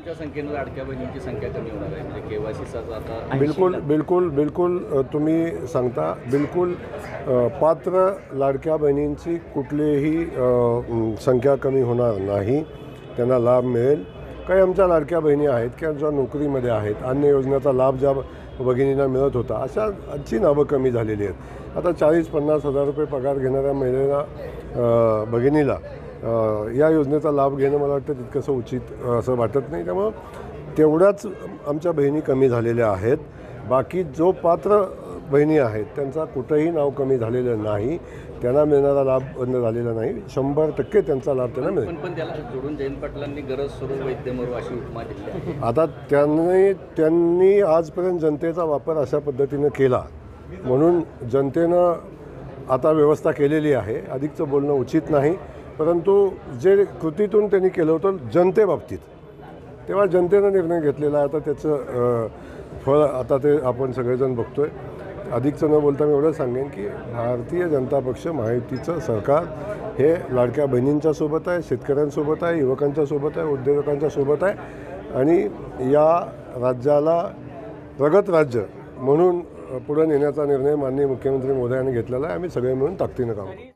तुमच्या संख्येनं लाडक्या बहिणींची संख्या कमी होणार आहे, म्हणजे केवायसीचा आता बिलकुल तुम्ही सांगता बिलकुल पात्र लाडक्या बहिणींची कुठलीही संख्या कमी होणार नाही, त्यांना लाभ मिळेल. काही आमच्या लाडक्या बहिणी आहेत की ज्या नोकरीमध्ये आहेत, अन्य योजनेचा लाभ ज्या भगिनींना मिळत होता अशाची नावं कमी झालेली आहेत. आता 40-50 हजार रुपये पगार घेणाऱ्या महिलेला भगिनीला या योजनेचा लाभ घेणं मला वाटतं तितकंसं उचित असं वाटत नाही. त्यामुळं तेवढ्याच आमच्या बहिणी कमी झालेल्या आहेत. बाकी जो पात्र बहिणी आहेत त्यांचा कुठंही नाव कमी झालेलं नाही, त्यांना मिळणारा लाभ बंद झालेला नाही. 100% त्यांचा लाभ त्यांना मिळेल. पण त्याला जोडून जयंत पाटलांनी गरज सोडून वैद्यमरू अशी उपमा दिली आहे. आता त्यांनी आजपर्यंत जनतेचा वापर अशा पद्धतीनं केला म्हणून जनतेनं आता व्यवस्था केलेली आहे. अधिकचं बोलणं उचित नाही, परंतु जे कृतीतून त्यांनी केलं होतं जनतेबाबतीत, तेव्हा जनतेनं निर्णय घेतलेला आहे. आता त्याचं फळ आता ते आपण सगळेजण बघतोय. अधिकचं न बोलता मी एवढं सांगेन की भारतीय जनता पक्ष महायुतीचं सरकार हे लाडक्या बहिणींच्या सोबत आहे, शेतकऱ्यांसोबत आहे, युवकांच्या सोबत आहे, उद्योजकांच्या सोबत आहे आणि या राज्याला प्रगत राज्य म्हणून पुढे नेण्याचा निर्णय माननीय मुख्यमंत्री महोदयांनी घेतलेला आहे. आम्ही सगळे मिळून ताकदीनं काम करू.